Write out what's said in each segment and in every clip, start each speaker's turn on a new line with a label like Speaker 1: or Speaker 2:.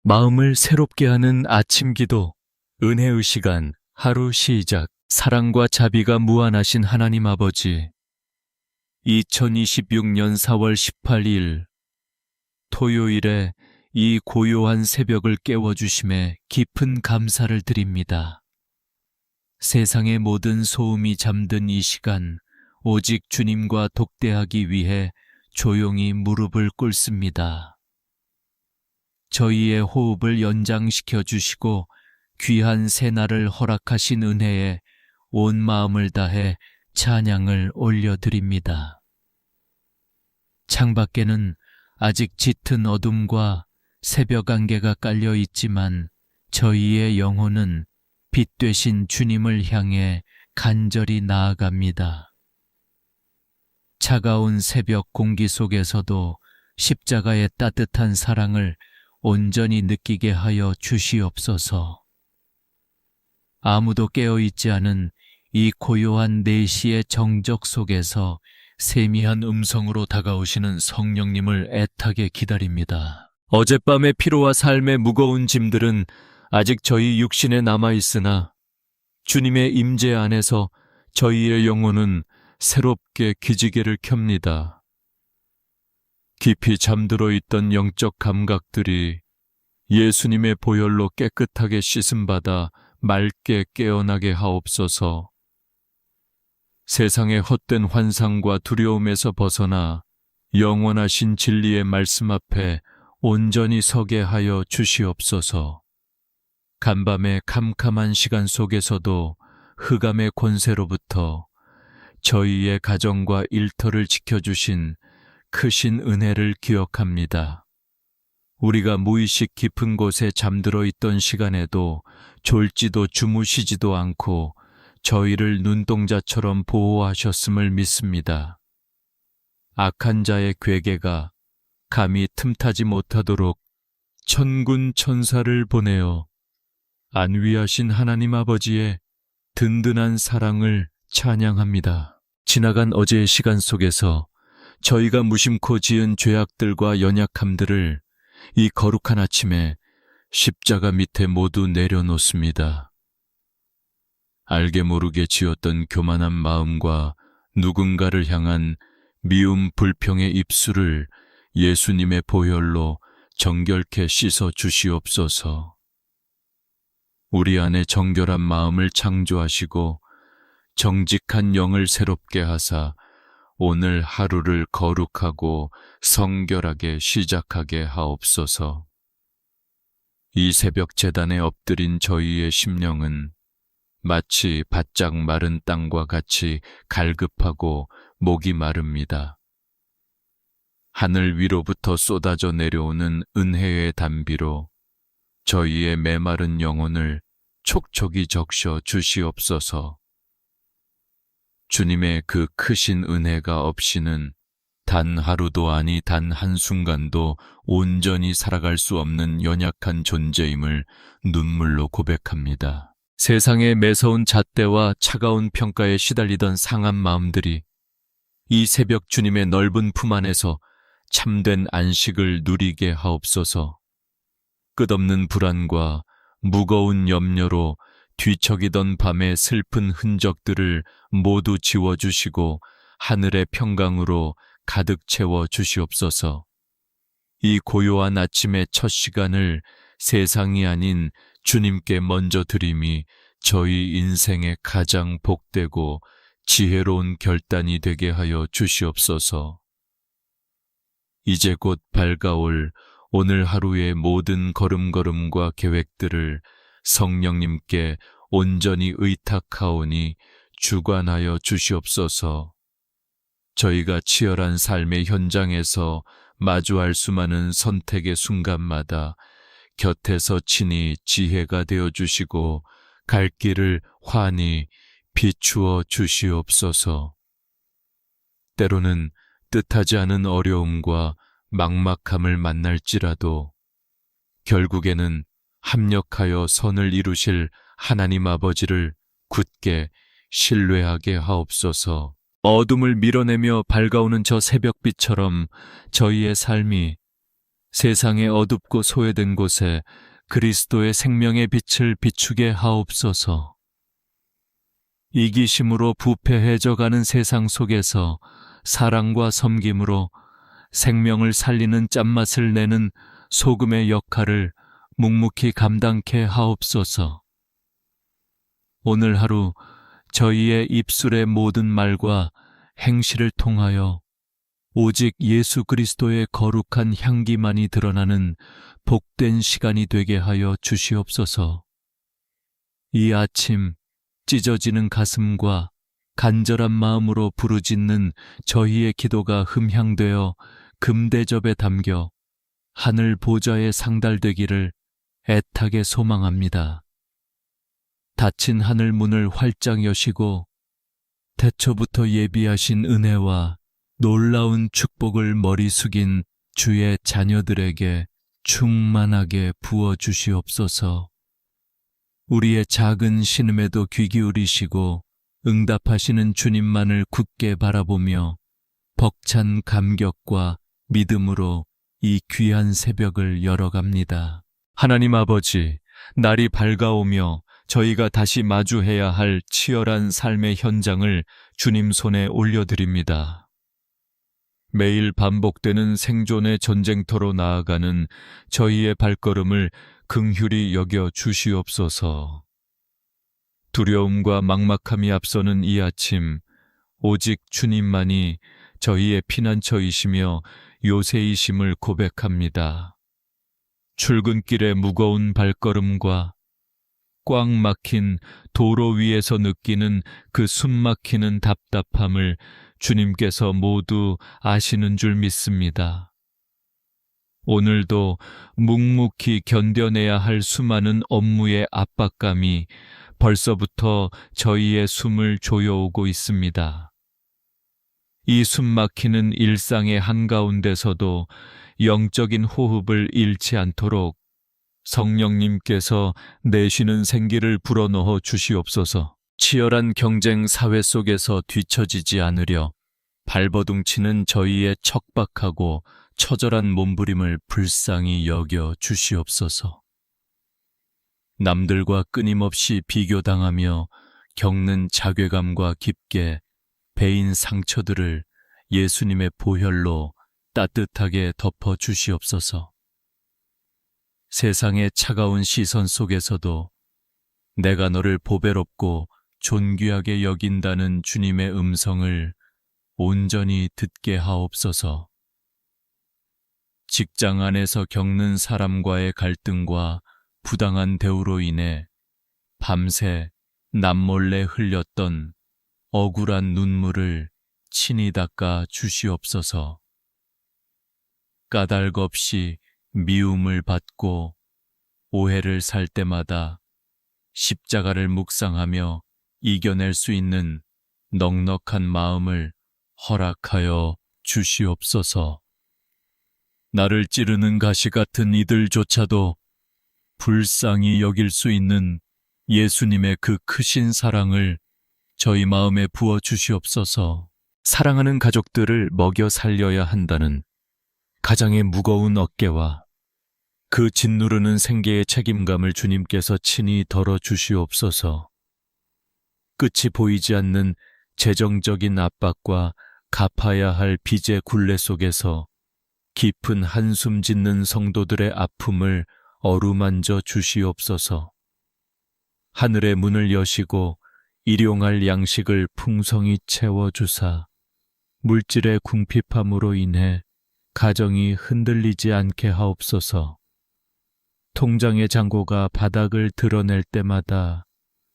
Speaker 1: 마음을 새롭게 하는 아침 기도, 은혜의 시간, 하루 시작, 사랑과 자비가 무한하신 하나님 아버지, 2026년 4월 18일 토요일에 이 고요한 새벽을 깨워주심에 깊은 감사를 드립니다. 세상의 모든 소음이 잠든 이 시간, 오직 주님과 독대하기 위해 조용히 무릎을 꿇습니다. 저희의 호흡을 연장시켜 주시고 귀한 새날을 허락하신 은혜에 온 마음을 다해 찬양을 올려드립니다. 창밖에는 아직 짙은 어둠과 새벽 안개가 깔려 있지만 저희의 영혼은 빛 되신 주님을 향해 간절히 나아갑니다. 차가운 새벽 공기 속에서도 십자가의 따뜻한 사랑을 온전히 느끼게 하여 주시옵소서. 아무도 깨어있지 않은 이 고요한 4시의 정적 속에서 세미한 음성으로 다가오시는 성령님을 애타게 기다립니다. 어젯밤의 피로와 삶의 무거운 짐들은 아직 저희 육신에 남아있으나 주님의 임재 안에서 저희의 영혼은 새롭게 기지개를 켭니다. 깊이 잠들어 있던 영적 감각들이 예수님의 보혈로 깨끗하게 씻음받아 맑게 깨어나게 하옵소서. 세상의 헛된 환상과 두려움에서 벗어나 영원하신 진리의 말씀 앞에 온전히 서게 하여 주시옵소서. 간밤의 캄캄한 시간 속에서도 흑암의 권세로부터 저희의 가정과 일터를 지켜주신 크신 은혜를 기억합니다. 우리가 무의식 깊은 곳에 잠들어 있던 시간에도 졸지도 주무시지도 않고 저희를 눈동자처럼 보호하셨음을 믿습니다. 악한 자의 괴계가 감히 틈타지 못하도록 천군 천사를 보내어 안위하신 하나님 아버지의 든든한 사랑을 찬양합니다. 지나간 어제의 시간 속에서 저희가 무심코 지은 죄악들과 연약함들을 이 거룩한 아침에 십자가 밑에 모두 내려놓습니다. 알게 모르게 지었던 교만한 마음과 누군가를 향한 미움 불평의 입술을 예수님의 보혈로 정결케 씻어 주시옵소서. 우리 안에 정결한 마음을 창조하시고 정직한 영을 새롭게 하사 오늘 하루를 거룩하고 성결하게 시작하게 하옵소서. 이 새벽 제단에 엎드린 저희의 심령은 마치 바짝 마른 땅과 같이 갈급하고 목이 마릅니다. 하늘 위로부터 쏟아져 내려오는 은혜의 단비로 저희의 메마른 영혼을 촉촉이 적셔 주시옵소서. 주님의 그 크신 은혜가 없이는 단 하루도 아니 단 한순간도 온전히 살아갈 수 없는 연약한 존재임을 눈물로 고백합니다. 세상의 매서운 잣대와 차가운 평가에 시달리던 상한 마음들이 이 새벽 주님의 넓은 품 안에서 참된 안식을 누리게 하옵소서. 끝없는 불안과 무거운 염려로 뒤척이던 밤의 슬픈 흔적들을 모두 지워주시고 하늘의 평강으로 가득 채워 주시옵소서. 이 고요한 아침의 첫 시간을 세상이 아닌 주님께 먼저 드림이 저희 인생의 가장 복되고 지혜로운 결단이 되게 하여 주시옵소서. 이제 곧 밝아올 오늘 하루의 모든 걸음걸음과 계획들을 성령님께 온전히 의탁하오니 주관하여 주시옵소서. 저희가 치열한 삶의 현장에서 마주할 수많은 선택의 순간마다 곁에서 친히 지혜가 되어 주시고 갈 길을 환히 비추어 주시옵소서. 때로는 뜻하지 않은 어려움과 막막함을 만날지라도 결국에는 합력하여 선을 이루실 하나님 아버지를 굳게 신뢰하게 하옵소서. 어둠을 밀어내며 밝아오는 저 새벽빛처럼 저희의 삶이 세상의 어둡고 소외된 곳에 그리스도의 생명의 빛을 비추게 하옵소서. 이기심으로 부패해져가는 세상 속에서 사랑과 섬김으로 생명을 살리는 짠맛을 내는 소금의 역할을 묵묵히 감당케 하옵소서. 오늘 하루 저희의 입술의 모든 말과 행실을 통하여 오직 예수 그리스도의 거룩한 향기만이 드러나는 복된 시간이 되게 하여 주시옵소서. 이 아침 찢어지는 가슴과 간절한 마음으로 부르짖는 저희의 기도가 흠향되어 금대접에 담겨 하늘 보좌에 상달되기를 애타게 소망합니다. 닫힌 하늘 문을 활짝 여시고 태초부터 예비하신 은혜와 놀라운 축복을 머리 숙인 주의 자녀들에게 충만하게 부어주시옵소서. 우리의 작은 신음에도 귀 기울이시고 응답하시는 주님만을 굳게 바라보며 벅찬 감격과 믿음으로 이 귀한 새벽을 열어갑니다. 하나님 아버지, 날이 밝아오며 저희가 다시 마주해야 할 치열한 삶의 현장을 주님 손에 올려드립니다. 매일 반복되는 생존의 전쟁터로 나아가는 저희의 발걸음을 긍휼히 여겨 주시옵소서. 두려움과 막막함이 앞서는 이 아침, 오직 주님만이 저희의 피난처이시며 요새이심을 고백합니다. 출근길의 무거운 발걸음과 꽉 막힌 도로 위에서 느끼는 그 숨막히는 답답함을 주님께서 모두 아시는 줄 믿습니다. 오늘도 묵묵히 견뎌내야 할 수많은 업무의 압박감이 벌써부터 저희의 숨을 조여오고 있습니다. 이 숨막히는 일상의 한가운데서도 영적인 호흡을 잃지 않도록 성령님께서 내쉬는 생기를 불어넣어 주시옵소서. 치열한 경쟁 사회 속에서 뒤처지지 않으려 발버둥치는 저희의 척박하고 처절한 몸부림을 불쌍히 여겨 주시옵소서. 남들과 끊임없이 비교당하며 겪는 자괴감과 깊게 베인 상처들을 예수님의 보혈로 따뜻하게 덮어 주시옵소서. 세상의 차가운 시선 속에서도 내가 너를 보배롭고 존귀하게 여긴다는 주님의 음성을 온전히 듣게 하옵소서. 직장 안에서 겪는 사람과의 갈등과 부당한 대우로 인해 밤새 남몰래 흘렸던 억울한 눈물을 친히 닦아 주시옵소서. 까닭 없이 미움을 받고 오해를 살 때마다 십자가를 묵상하며 이겨낼 수 있는 넉넉한 마음을 허락하여 주시옵소서. 나를 찌르는 가시 같은 이들조차도 불쌍히 여길 수 있는 예수님의 그 크신 사랑을 저희 마음에 부어 주시옵소서. 사랑하는 가족들을 먹여 살려야 한다는 가장의 무거운 어깨와 그 짓누르는 생계의 책임감을 주님께서 친히 덜어 주시옵소서. 끝이 보이지 않는 재정적인 압박과 갚아야 할 빚의 굴레 속에서 깊은 한숨 짓는 성도들의 아픔을 어루만져 주시옵소서. 하늘의 문을 여시고 일용할 양식을 풍성히 채워주사 물질의 궁핍함으로 인해 가정이 흔들리지 않게 하옵소서. 통장의 잔고가 바닥을 드러낼 때마다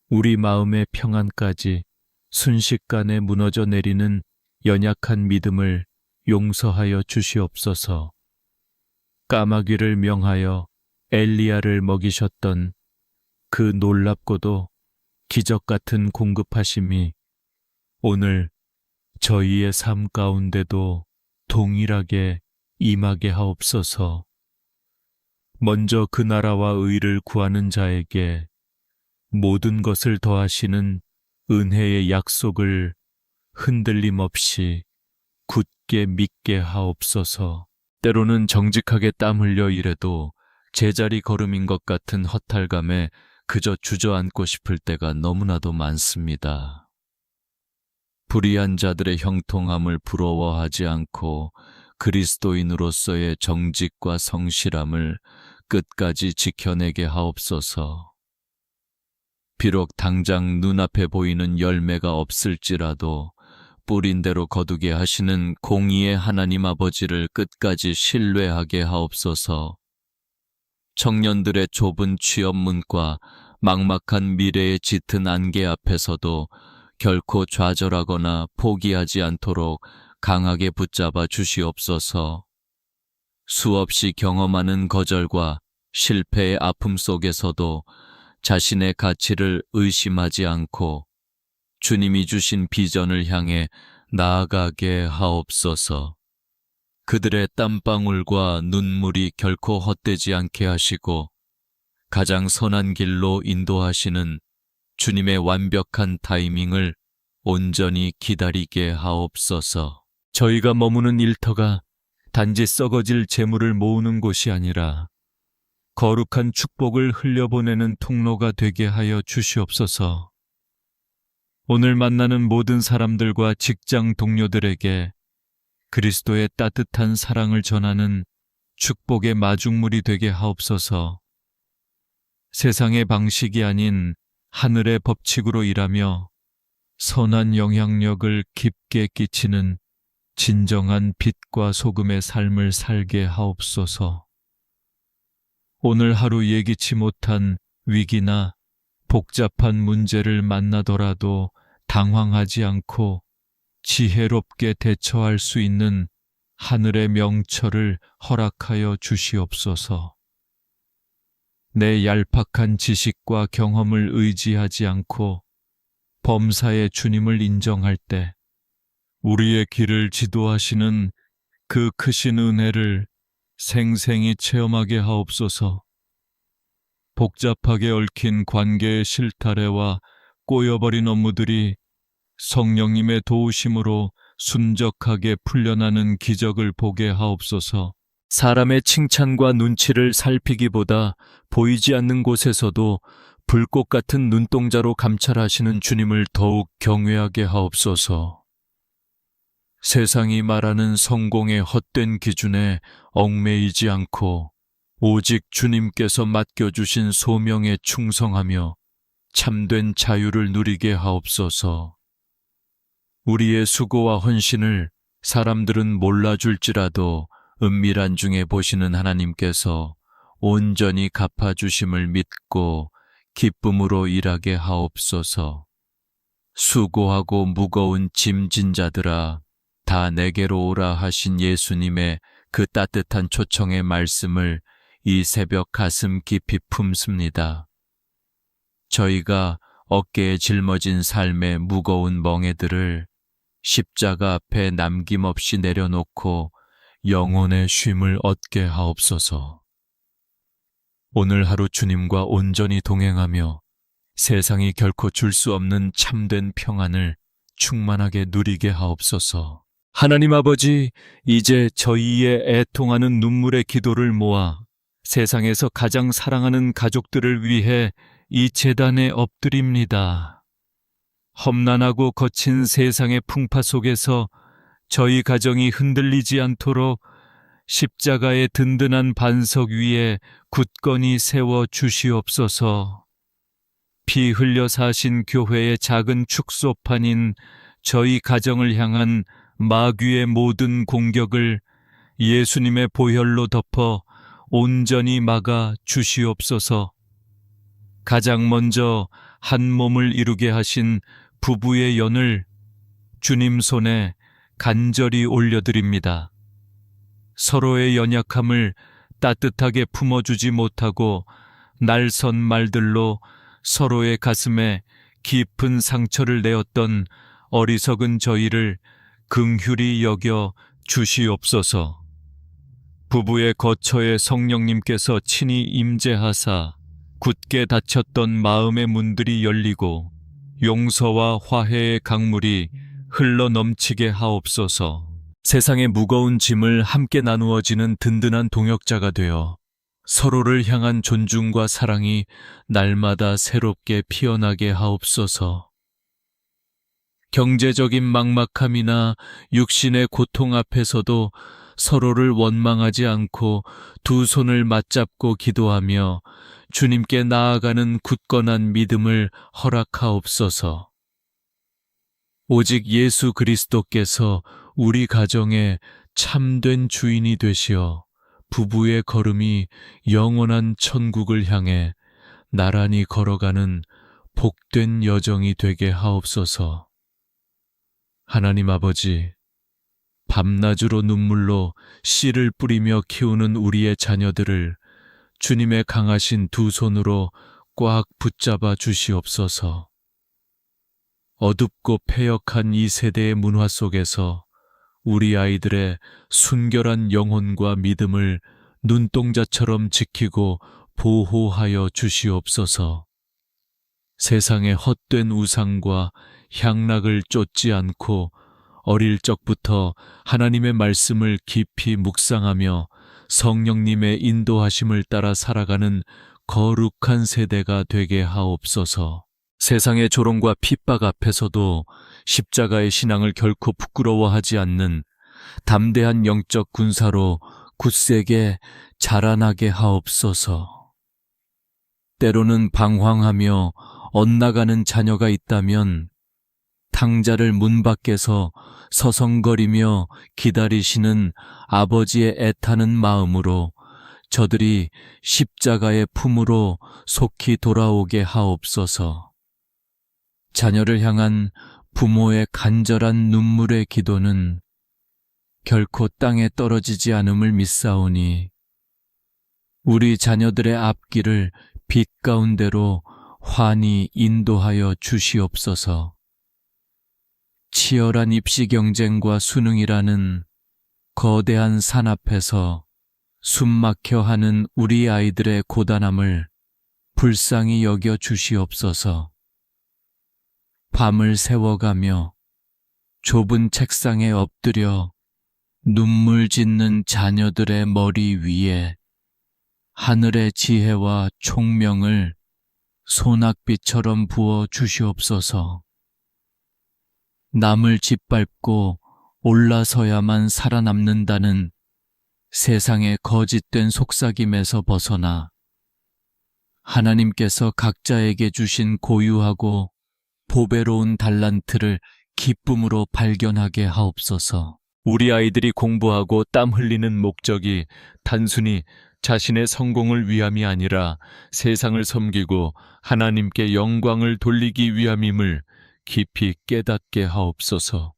Speaker 1: 우리 마음의 평안까지 순식간에 무너져 내리는 연약한 믿음을 용서하여 주시옵소서. 까마귀를 명하여 엘리야를 먹이셨던 그 놀랍고도 기적 같은 공급하심이 오늘 저희의 삶 가운데도 동일하게 임하게 하옵소서. 먼저 그 나라와 의를 구하는 자에게 모든 것을 더하시는 은혜의 약속을 흔들림 없이 굳게 믿게 하옵소서. 때로는 정직하게 땀 흘려 일해도 제자리 걸음인 것 같은 허탈감에 그저 주저앉고 싶을 때가 너무나도 많습니다. 불의한 자들의 형통함을 부러워하지 않고 그리스도인으로서의 정직과 성실함을 끝까지 지켜내게 하옵소서. 비록 당장 눈앞에 보이는 열매가 없을지라도 뿌린 대로 거두게 하시는 공의의 하나님 아버지를 끝까지 신뢰하게 하옵소서. 청년들의 좁은 취업문과 막막한 미래의 짙은 안개 앞에서도 결코 좌절하거나 포기하지 않도록 강하게 붙잡아 주시옵소서. 수없이 경험하는 거절과 실패의 아픔 속에서도 자신의 가치를 의심하지 않고 주님이 주신 비전을 향해 나아가게 하옵소서. 그들의 땀방울과 눈물이 결코 헛되지 않게 하시고 가장 선한 길로 인도하시는 주님의 완벽한 타이밍을 온전히 기다리게 하옵소서. 저희가 머무는 일터가 단지 썩어질 재물을 모으는 곳이 아니라 거룩한 축복을 흘려보내는 통로가 되게 하여 주시옵소서. 오늘 만나는 모든 사람들과 직장 동료들에게 그리스도의 따뜻한 사랑을 전하는 축복의 마중물이 되게 하옵소서. 세상의 방식이 아닌 하늘의 법칙으로 일하며 선한 영향력을 깊게 끼치는 진정한 빛과 소금의 삶을 살게 하옵소서. 오늘 하루 예기치 못한 위기나 복잡한 문제를 만나더라도 당황하지 않고 지혜롭게 대처할 수 있는 하늘의 명철을 허락하여 주시옵소서. 내 얄팍한 지식과 경험을 의지하지 않고 범사의 주님을 인정할 때 우리의 길을 지도하시는 그 크신 은혜를 생생히 체험하게 하옵소서. 복잡하게 얽힌 관계의 실타래와 꼬여버린 업무들이 성령님의 도우심으로 순적하게 풀려나는 기적을 보게 하옵소서. 사람의 칭찬과 눈치를 살피기보다 보이지 않는 곳에서도 불꽃 같은 눈동자로 감찰하시는 주님을 더욱 경외하게 하옵소서. 세상이 말하는 성공의 헛된 기준에 얽매이지 않고 오직 주님께서 맡겨주신 소명에 충성하며 참된 자유를 누리게 하옵소서. 우리의 수고와 헌신을 사람들은 몰라줄지라도 은밀한 중에 보시는 하나님께서 온전히 갚아주심을 믿고 기쁨으로 일하게 하옵소서. 수고하고 무거운 짐진 자들아 다 내게로 오라 하신 예수님의 그 따뜻한 초청의 말씀을 이 새벽 가슴 깊이 품습니다. 저희가 어깨에 짊어진 삶의 무거운 멍에들을 십자가 앞에 남김없이 내려놓고 영혼의 쉼을 얻게 하옵소서. 오늘 하루 주님과 온전히 동행하며 세상이 결코 줄 수 없는 참된 평안을 충만하게 누리게 하옵소서. 하나님 아버지, 이제 저희의 애통하는 눈물의 기도를 모아 세상에서 가장 사랑하는 가족들을 위해 이 제단에 엎드립니다. 험난하고 거친 세상의 풍파 속에서 저희 가정이 흔들리지 않도록 십자가의 든든한 반석 위에 굳건히 세워 주시옵소서. 피 흘려 사신 교회의 작은 축소판인 저희 가정을 향한 마귀의 모든 공격을 예수님의 보혈로 덮어 온전히 막아 주시옵소서. 가장 먼저 한 몸을 이루게 하신 부부의 연을 주님 손에 간절히 올려드립니다. 서로의 연약함을 따뜻하게 품어주지 못하고 날선 말들로 서로의 가슴에 깊은 상처를 내었던 어리석은 저희를 긍휼히 여겨 주시옵소서. 부부의 거처에 성령님께서 친히 임재하사 굳게 닫혔던 마음의 문들이 열리고 용서와 화해의 강물이 흘러 넘치게 하옵소서. 세상의 무거운 짐을 함께 나누어지는 든든한 동역자가 되어 서로를 향한 존중과 사랑이 날마다 새롭게 피어나게 하옵소서. 경제적인 막막함이나 육신의 고통 앞에서도 서로를 원망하지 않고 두 손을 맞잡고 기도하며 주님께 나아가는 굳건한 믿음을 허락하옵소서. 오직 예수 그리스도께서 우리 가정의 참된 주인이 되시어 부부의 걸음이 영원한 천국을 향해 나란히 걸어가는 복된 여정이 되게 하옵소서. 하나님 아버지, 밤낮으로 눈물로 씨를 뿌리며 키우는 우리의 자녀들을 주님의 강하신 두 손으로 꽉 붙잡아 주시옵소서. 어둡고 패역한 이 세대의 문화 속에서 우리 아이들의 순결한 영혼과 믿음을 눈동자처럼 지키고 보호하여 주시옵소서. 세상의 헛된 우상과 향락을 쫓지 않고 어릴 적부터 하나님의 말씀을 깊이 묵상하며 성령님의 인도하심을 따라 살아가는 거룩한 세대가 되게 하옵소서. 세상의 조롱과 핍박 앞에서도 십자가의 신앙을 결코 부끄러워하지 않는 담대한 영적 군사로 굳세게 자라나게 하옵소서. 때로는 방황하며 엇나가는 자녀가 있다면 탕자를 문 밖에서 서성거리며 기다리시는 아버지의 애타는 마음으로 저들이 십자가의 품으로 속히 돌아오게 하옵소서. 자녀를 향한 부모의 간절한 눈물의 기도는 결코 땅에 떨어지지 않음을 믿사오니 우리 자녀들의 앞길을 빛 가운데로 환히 인도하여 주시옵소서. 치열한 입시 경쟁과 수능이라는 거대한 산 앞에서 숨막혀 하는 우리 아이들의 고단함을 불쌍히 여겨 주시옵소서. 밤을 새워가며 좁은 책상에 엎드려 눈물 짓는 자녀들의 머리 위에 하늘의 지혜와 총명을 소낙비처럼 부어 주시옵소서. 남을 짓밟고 올라서야만 살아남는다는 세상의 거짓된 속삭임에서 벗어나 하나님께서 각자에게 주신 고유하고 보배로운 달란트를 기쁨으로 발견하게 하옵소서. 우리 아이들이 공부하고 땀 흘리는 목적이 단순히 자신의 성공을 위함이 아니라 세상을 섬기고 하나님께 영광을 돌리기 위함임을 깊이 깨닫게 하옵소서.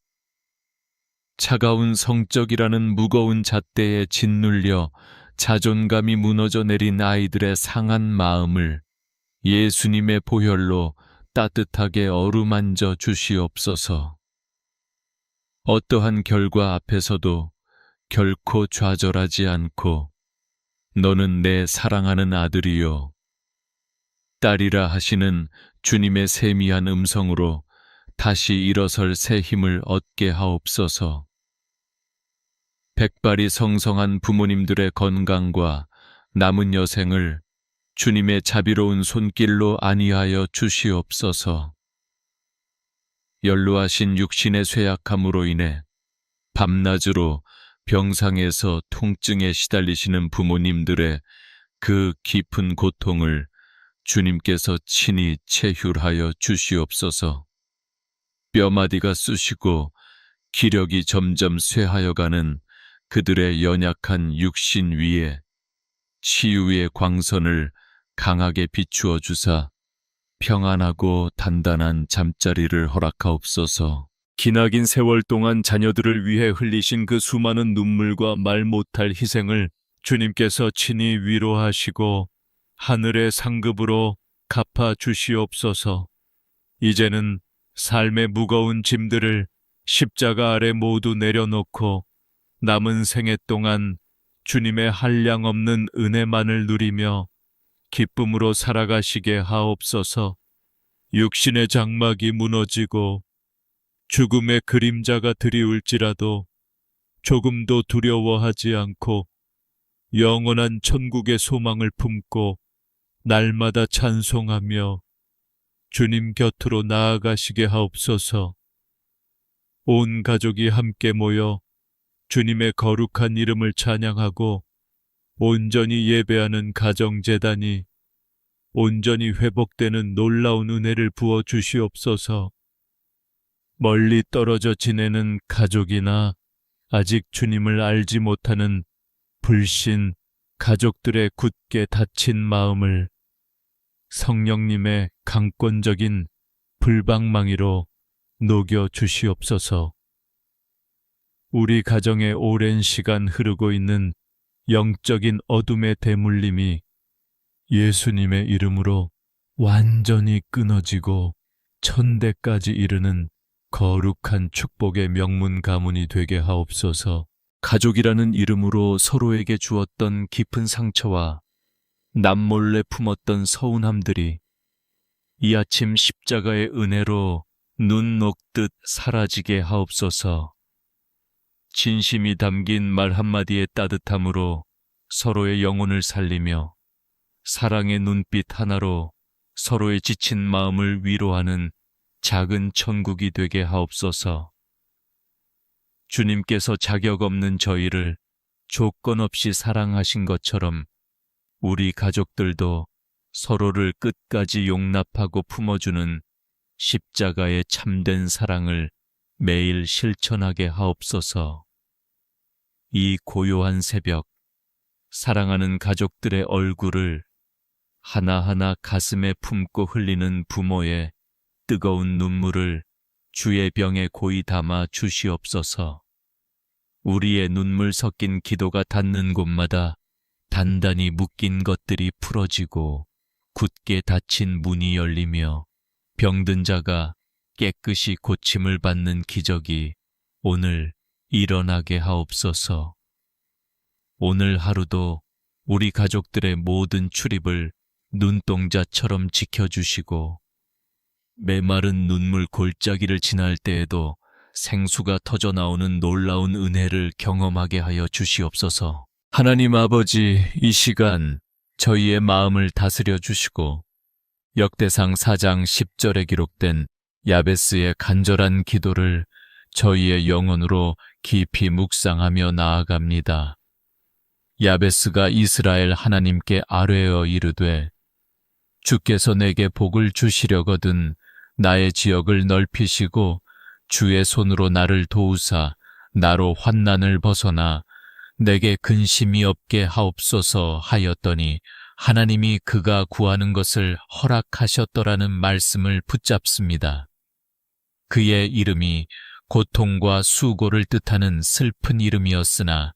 Speaker 1: 차가운 성적이라는 무거운 잣대에 짓눌려 자존감이 무너져 내린 아이들의 상한 마음을 예수님의 보혈로 따뜻하게 어루만져 주시옵소서. 어떠한 결과 앞에서도 결코 좌절하지 않고 너는 내 사랑하는 아들이요 딸이라 하시는 주님의 세미한 음성으로 다시 일어설 새 힘을 얻게 하옵소서. 백발이 성성한 부모님들의 건강과 남은 여생을 주님의 자비로운 손길로 안위하여 주시옵소서. 연로하신 육신의 쇠약함으로 인해 밤낮으로 병상에서 통증에 시달리시는 부모님들의 그 깊은 고통을 주님께서 친히 체휼하여 주시옵소서. 뼈마디가 쑤시고 기력이 점점 쇠하여가는 그들의 연약한 육신 위에 치유의 광선을 강하게 비추어 주사 평안하고 단단한 잠자리를 허락하옵소서. 기나긴 세월 동안 자녀들을 위해 흘리신 그 수많은 눈물과 말 못할 희생을 주님께서 친히 위로하시고 하늘의 상급으로 갚아 주시옵소서. 이제는 삶의 무거운 짐들을 십자가 아래 모두 내려놓고 남은 생애 동안 주님의 한량없는 은혜만을 누리며 기쁨으로 살아가시게 하옵소서. 육신의 장막이 무너지고 죽음의 그림자가 드리울지라도 조금도 두려워하지 않고 영원한 천국의 소망을 품고 날마다 찬송하며 주님 곁으로 나아가시게 하옵소서. 온 가족이 함께 모여 주님의 거룩한 이름을 찬양하고 온전히 예배하는 가정재단이 온전히 회복되는 놀라운 은혜를 부어 주시옵소서. 멀리 떨어져 지내는 가족이나 아직 주님을 알지 못하는 불신 가족들의 굳게 닫힌 마음을 성령님의 강권적인 불방망이로 녹여 주시옵소서. 우리 가정에 오랜 시간 흐르고 있는 영적인 어둠의 대물림이 예수님의 이름으로 완전히 끊어지고 천대까지 이르는 거룩한 축복의 명문 가문이 되게 하옵소서. 가족이라는 이름으로 서로에게 주었던 깊은 상처와 남몰래 품었던 서운함들이 이 아침 십자가의 은혜로 눈 녹듯 사라지게 하옵소서. 진심이 담긴 말 한마디의 따뜻함으로 서로의 영혼을 살리며 사랑의 눈빛 하나로 서로의 지친 마음을 위로하는 작은 천국이 되게 하옵소서. 주님께서 자격 없는 저희를 조건 없이 사랑하신 것처럼 우리 가족들도 서로를 끝까지 용납하고 품어주는 십자가의 참된 사랑을 매일 실천하게 하옵소서. 이 고요한 새벽, 사랑하는 가족들의 얼굴을 하나하나 가슴에 품고 흘리는 부모의 뜨거운 눈물을 주의 병에 고이 담아 주시옵소서. 우리의 눈물 섞인 기도가 닿는 곳마다 단단히 묶인 것들이 풀어지고 굳게 닫힌 문이 열리며 병든 자가 깨끗이 고침을 받는 기적이 오늘 일어나게 하옵소서. 오늘 하루도 우리 가족들의 모든 출입을 눈동자처럼 지켜주시고 메마른 눈물 골짜기를 지날 때에도 생수가 터져 나오는 놀라운 은혜를 경험하게 하여 주시옵소서. 하나님 아버지, 이 시간 저희의 마음을 다스려 주시고 역대상 4장 10절에 기록된 야베스의 간절한 기도를 저희의 영혼으로 깊이 묵상하며 나아갑니다. 야베스가 이스라엘 하나님께 아뢰어 이르되 주께서 내게 복을 주시려거든 나의 지역을 넓히시고 주의 손으로 나를 도우사 나로 환난을 벗어나 내게 근심이 없게 하옵소서 하였더니 하나님이 그가 구하는 것을 허락하셨더라는 말씀을 붙잡습니다. 그의 이름이 고통과 수고를 뜻하는 슬픈 이름이었으나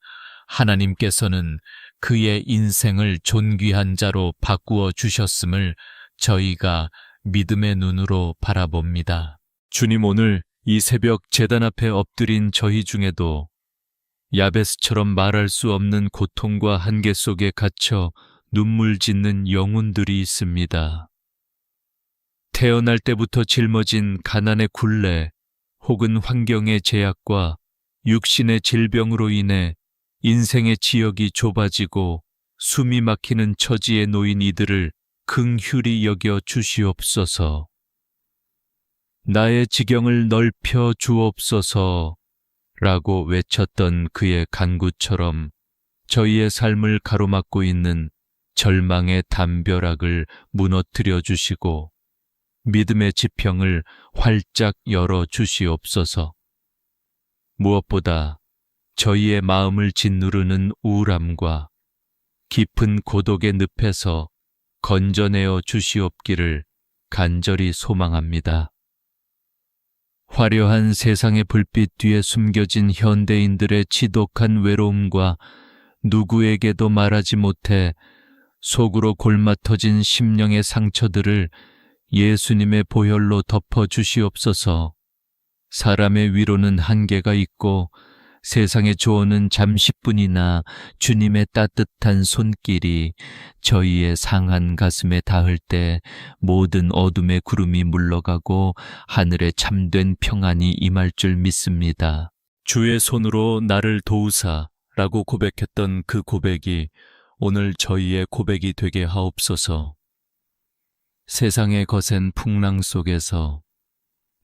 Speaker 1: 하나님께서는 그의 인생을 존귀한 자로 바꾸어 주셨음을 저희가 믿음의 눈으로 바라봅니다. 주님, 오늘 이 새벽 제단 앞에 엎드린 저희 중에도 야베스처럼 말할 수 없는 고통과 한계 속에 갇혀 눈물 짓는 영혼들이 있습니다. 태어날 때부터 짊어진 가난의 굴레 혹은 환경의 제약과 육신의 질병으로 인해 인생의 지역이 좁아지고 숨이 막히는 처지에 놓인 이들을 긍휼히 여겨 주시옵소서. 나의 지경을 넓혀 주옵소서 라고 외쳤던 그의 간구처럼 저희의 삶을 가로막고 있는 절망의 담벼락을 무너뜨려 주시고 믿음의 지평을 활짝 열어 주시옵소서. 무엇보다 저희의 마음을 짓누르는 우울함과 깊은 고독의 늪에서 건져내어 주시옵기를 간절히 소망합니다. 화려한 세상의 불빛 뒤에 숨겨진 현대인들의 지독한 외로움과 누구에게도 말하지 못해 속으로 골마터진 심령의 상처들을 예수님의 보혈로 덮어 주시옵소서. 사람의 위로는 한계가 있고 세상의 조언은 잠시뿐이나 주님의 따뜻한 손길이 저희의 상한 가슴에 닿을 때 모든 어둠의 구름이 물러가고 하늘에 참된 평안이 임할 줄 믿습니다. 주의 손으로 나를 도우사 라고 고백했던 그 고백이 오늘 저희의 고백이 되게 하옵소서. 세상의 거센 풍랑 속에서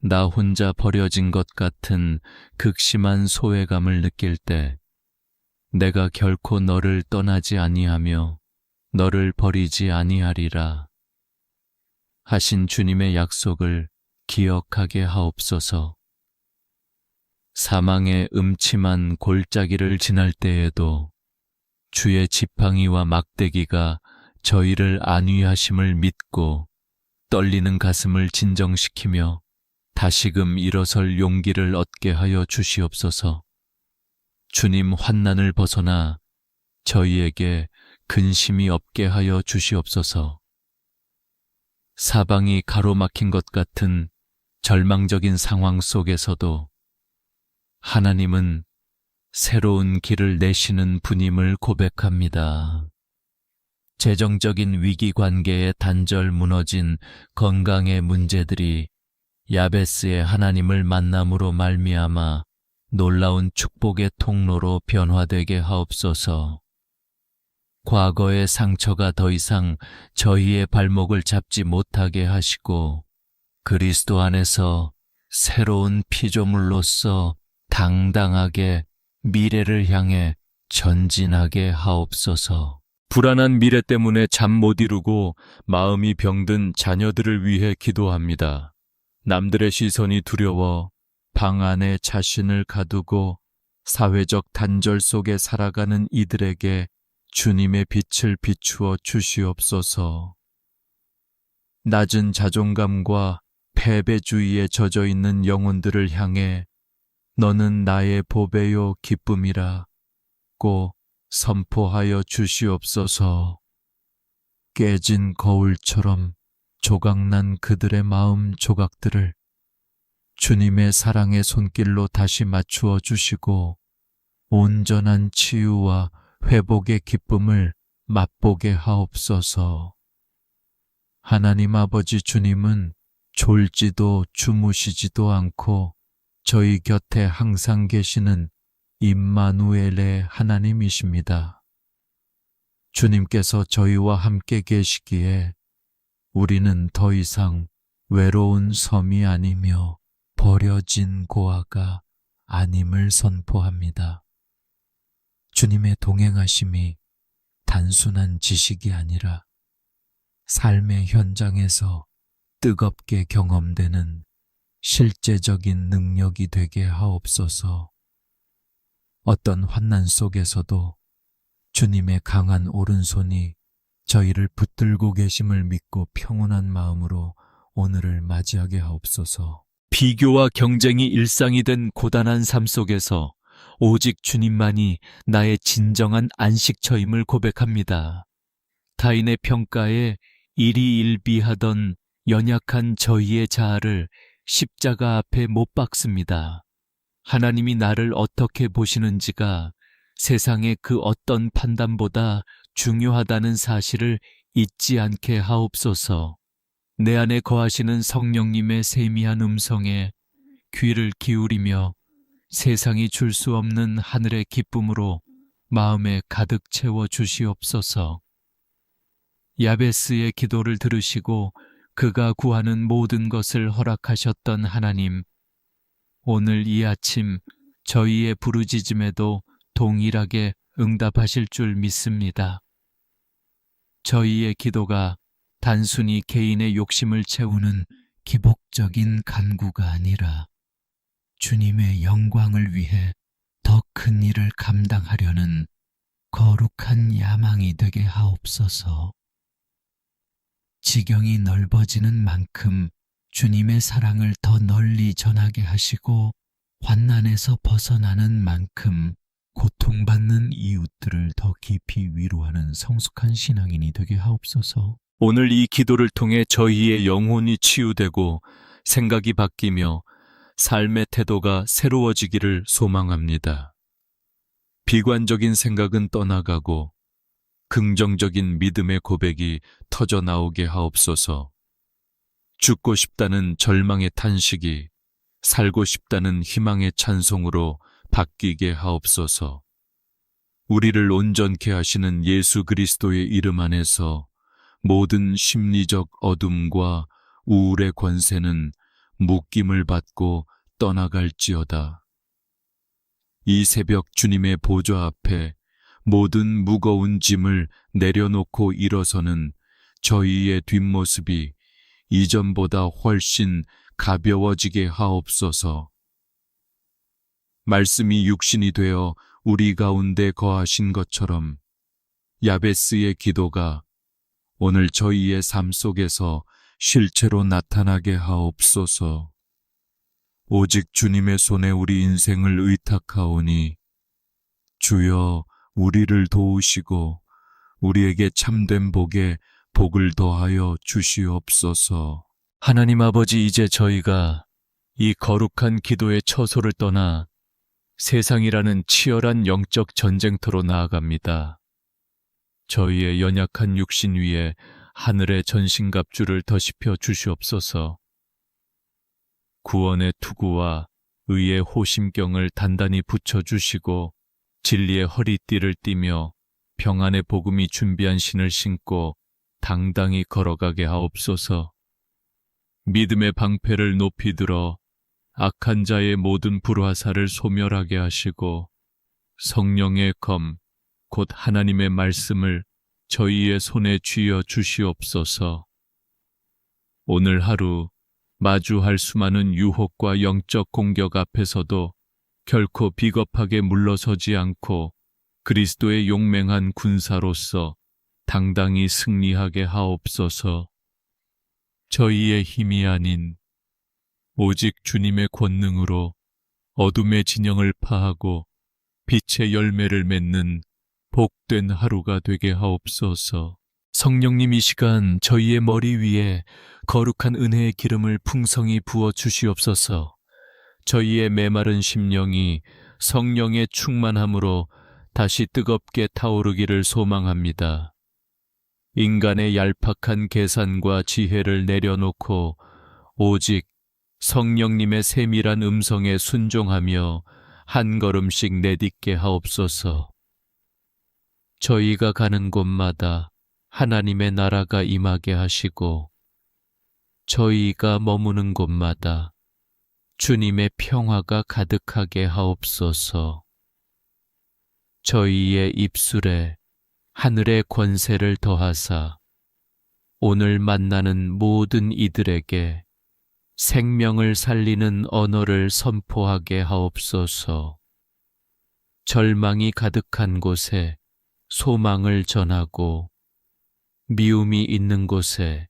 Speaker 1: 나 혼자 버려진 것 같은 극심한 소외감을 느낄 때 내가 결코 너를 떠나지 아니하며 너를 버리지 아니하리라 하신 주님의 약속을 기억하게 하옵소서. 사망의 음침한 골짜기를 지날 때에도 주의 지팡이와 막대기가 저희를 안위하심을 믿고 떨리는 가슴을 진정시키며 다시금 일어설 용기를 얻게 하여 주시옵소서. 주님 환난을 벗어나 저희에게 근심이 없게 하여 주시옵소서. 사방이 가로막힌 것 같은 절망적인 상황 속에서도 하나님은 새로운 길을 내시는 분임을 고백합니다. 재정적인 위기 관계에 단절 무너진 건강의 문제들이 야베스의 하나님을 만남으로 말미암아 놀라운 축복의 통로로 변화되게 하옵소서. 과거의 상처가 더 이상 저희의 발목을 잡지 못하게 하시고 그리스도 안에서 새로운 피조물로서 당당하게 미래를 향해 전진하게 하옵소서. 불안한 미래 때문에 잠 못 이루고 마음이 병든 자녀들을 위해 기도합니다. 남들의 시선이 두려워 방 안에 자신을 가두고 사회적 단절 속에 살아가는 이들에게 주님의 빛을 비추어 주시옵소서. 낮은 자존감과 패배주의에 젖어 있는 영혼들을 향해 너는 나의 보배요 기쁨이라고 선포하여 주시옵소서. 깨진 거울처럼 조각난 그들의 마음 조각들을 주님의 사랑의 손길로 다시 맞추어 주시고 온전한 치유와 회복의 기쁨을 맛보게 하옵소서. 하나님 아버지 주님은 졸지도 주무시지도 않고 저희 곁에 항상 계시는 임마누엘의 하나님이십니다. 주님께서 저희와 함께 계시기에 우리는 더 이상 외로운 섬이 아니며 버려진 고아가 아님을 선포합니다. 주님의 동행하심이 단순한 지식이 아니라 삶의 현장에서 뜨겁게 경험되는 실제적인 능력이 되게 하옵소서. 어떤 환난 속에서도 주님의 강한 오른손이 저희를 붙들고 계심을 믿고 평온한 마음으로 오늘을 맞이하게 하옵소서. 비교와 경쟁이 일상이 된 고단한 삶 속에서 오직 주님만이 나의 진정한 안식처임을 고백합니다. 타인의 평가에 일희일비하던 연약한 저희의 자아를 십자가 앞에 못 박습니다. 하나님이 나를 어떻게 보시는지가 세상의 그 어떤 판단보다 중요하다는 사실을 잊지 않게 하옵소서. 내 안에 거하시는 성령님의 세미한 음성에 귀를 기울이며 세상이 줄 수 없는 하늘의 기쁨으로 마음에 가득 채워 주시옵소서. 야베스의 기도를 들으시고 그가 구하는 모든 것을 허락하셨던 하나님, 오늘 이 아침 저희의 부르짖음에도 동일하게 응답하실 줄 믿습니다. 저희의 기도가 단순히 개인의 욕심을 채우는 기복적인 간구가 아니라 주님의 영광을 위해 더 큰 일을 감당하려는 거룩한 야망이 되게 하옵소서. 지경이 넓어지는 만큼 주님의 사랑을 더 널리 전하게 하시고 환난에서 벗어나는 만큼 고통받는 이웃들을 더 깊이 위로하는 성숙한 신앙인이 되게 하옵소서. 오늘 이 기도를 통해 저희의 영혼이 치유되고 생각이 바뀌며 삶의 태도가 새로워지기를 소망합니다. 비관적인 생각은 떠나가고 긍정적인 믿음의 고백이 터져 나오게 하옵소서. 죽고 싶다는 절망의 탄식이 살고 싶다는 희망의 찬송으로 바뀌게 하옵소서. 우리를 온전케 하시는 예수 그리스도의 이름 안에서 모든 심리적 어둠과 우울의 권세는 묶임을 받고 떠나갈지어다. 이 새벽 주님의 보좌 앞에 모든 무거운 짐을 내려놓고 일어서는 저희의 뒷모습이 이전보다 훨씬 가벼워지게 하옵소서. 말씀이 육신이 되어 우리 가운데 거하신 것처럼 야베스의 기도가 오늘 저희의 삶 속에서 실체로 나타나게 하옵소서. 오직 주님의 손에 우리 인생을 의탁하오니 주여 우리를 도우시고 우리에게 참된 복에 복을 더하여 주시옵소서. 하나님 아버지, 이제 저희가 이 거룩한 기도의 처소를 떠나 세상이라는 치열한 영적 전쟁터로 나아갑니다. 저희의 연약한 육신 위에 하늘의 전신갑주를 덧입혀 주시옵소서. 구원의 투구와 의의 호심경을 단단히 붙여주시고 진리의 허리띠를 띠며 평안의 복음이 준비한 신을 신고 당당히 걸어가게 하옵소서. 믿음의 방패를 높이 들어 악한 자의 모든 불화살을 소멸하게 하시고 성령의 검, 곧 하나님의 말씀을 저희의 손에 쥐어 주시옵소서. 오늘 하루 마주할 수많은 유혹과 영적 공격 앞에서도 결코 비겁하게 물러서지 않고 그리스도의 용맹한 군사로서 당당히 승리하게 하옵소서. 저희의 힘이 아닌 오직 주님의 권능으로 어둠의 진영을 파하고 빛의 열매를 맺는 복된 하루가 되게 하옵소서. 성령님, 이 시간 저희의 머리 위에 거룩한 은혜의 기름을 풍성히 부어 주시옵소서. 저희의 메마른 심령이 성령의 충만함으로 다시 뜨겁게 타오르기를 소망합니다. 인간의 얄팍한 계산과 지혜를 내려놓고 오직 성령님의 세밀한 음성에 순종하며 한 걸음씩 내딛게 하옵소서. 저희가 가는 곳마다 하나님의 나라가 임하게 하시고 저희가 머무는 곳마다 주님의 평화가 가득하게 하옵소서. 저희의 입술에 하늘의 권세를 더하사 오늘 만나는 모든 이들에게 생명을 살리는 언어를 선포하게 하옵소서. 절망이 가득한 곳에 소망을 전하고 미움이 있는 곳에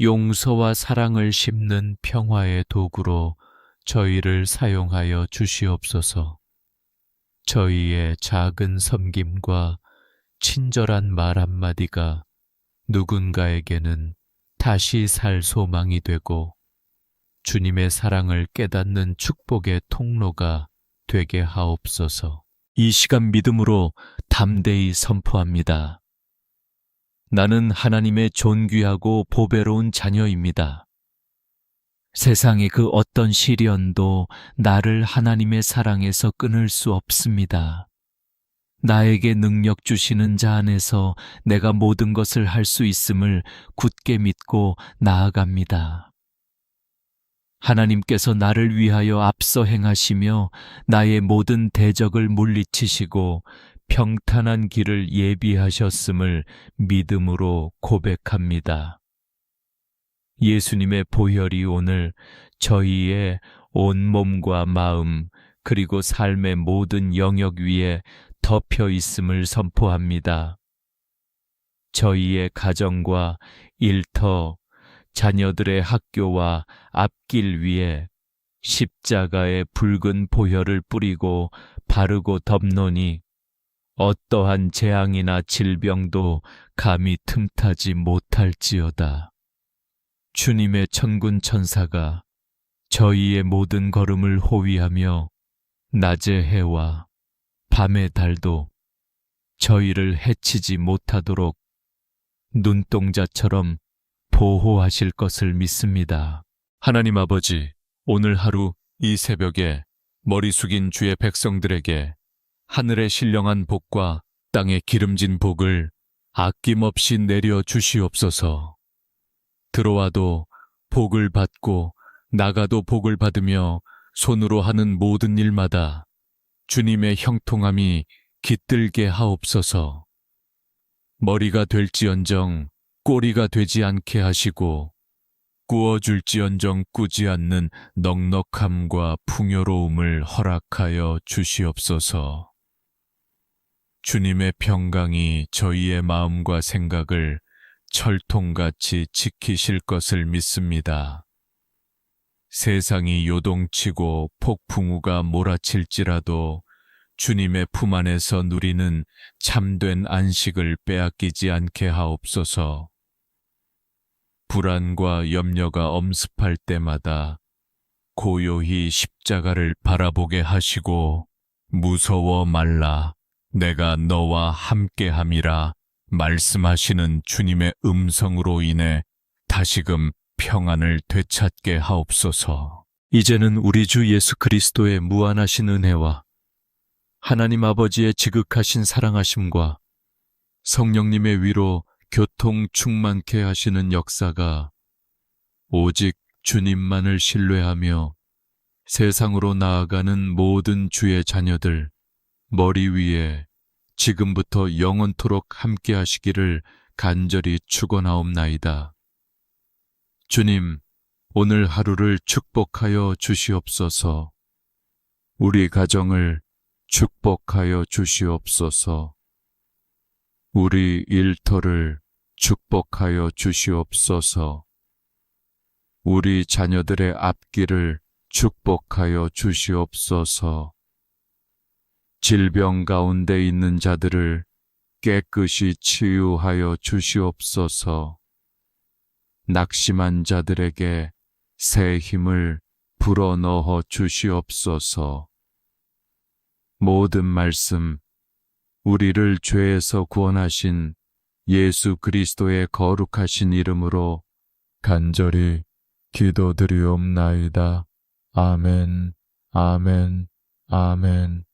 Speaker 1: 용서와 사랑을 심는 평화의 도구로 저희를 사용하여 주시옵소서. 저희의 작은 섬김과 친절한 말 한마디가 누군가에게는 다시 살 소망이 되고 주님의 사랑을 깨닫는 축복의 통로가 되게 하옵소서. 이 시간 믿음으로 담대히 선포합니다. 나는 하나님의 존귀하고 보배로운 자녀입니다. 세상의 그 어떤 시련도 나를 하나님의 사랑에서 끊을 수 없습니다. 나에게 능력 주시는 자 안에서 내가 모든 것을 할 수 있음을 굳게 믿고 나아갑니다. 하나님께서 나를 위하여 앞서 행하시며 나의 모든 대적을 물리치시고 평탄한 길을 예비하셨음을 믿음으로 고백합니다. 예수님의 보혈이 오늘 저희의 온몸과 마음 그리고 삶의 모든 영역 위에 덮여 있음을 선포합니다. 저희의 가정과 일터, 자녀들의 학교와 앞길 위에 십자가의 붉은 보혈을 뿌리고 바르고 덮노니 어떠한 재앙이나 질병도 감히 틈타지 못할지어다. 주님의 천군 천사가 저희의 모든 걸음을 호위하며 낮의 해와 밤의 달도 저희를 해치지 못하도록 눈동자처럼 보호하실 것을 믿습니다. 하나님 아버지, 오늘 하루 이 새벽에 머리 숙인 주의 백성들에게 하늘의 신령한 복과 땅의 기름진 복을 아낌없이 내려 주시옵소서. 들어와도 복을 받고 나가도 복을 받으며 손으로 하는 모든 일마다 주님의 형통함이 깃들게 하옵소서. 머리가 될지언정 꼬리가 되지 않게 하시고 꾸어줄지언정 꾸지 않는 넉넉함과 풍요로움을 허락하여 주시옵소서. 주님의 평강이 저희의 마음과 생각을 철통같이 지키실 것을 믿습니다. 세상이 요동치고 폭풍우가 몰아칠지라도 주님의 품 안에서 누리는 참된 안식을 빼앗기지 않게 하옵소서. 불안과 염려가 엄습할 때마다 고요히 십자가를 바라보게 하시고 무서워 말라 내가 너와 함께함이라 말씀하시는 주님의 음성으로 인해 다시금 평안을 되찾게 하옵소서. 이제는 우리 주 예수 그리스도의 무한하신 은혜와 하나님 아버지의 지극하신 사랑하심과 성령님의 위로 교통 충만케 하시는 역사가 오직 주님만을 신뢰하며 세상으로 나아가는 모든 주의 자녀들 머리 위에 지금부터 영원토록 함께 하시기를 간절히 축원하옵나이다. 주님, 오늘 하루를 축복하여 주시옵소서. 우리 가정을 축복하여 주시옵소서. 우리 일터를 축복하여 주시옵소서. 우리 자녀들의 앞길을 축복하여 주시옵소서. 질병 가운데 있는 자들을 깨끗이 치유하여 주시옵소서. 낙심한 자들에게 새 힘을 불어넣어 주시옵소서. 모든 말씀, 우리를 죄에서 구원하신 예수 그리스도의 거룩하신 이름으로 간절히 기도드리옵나이다. 아멘, 아멘, 아멘.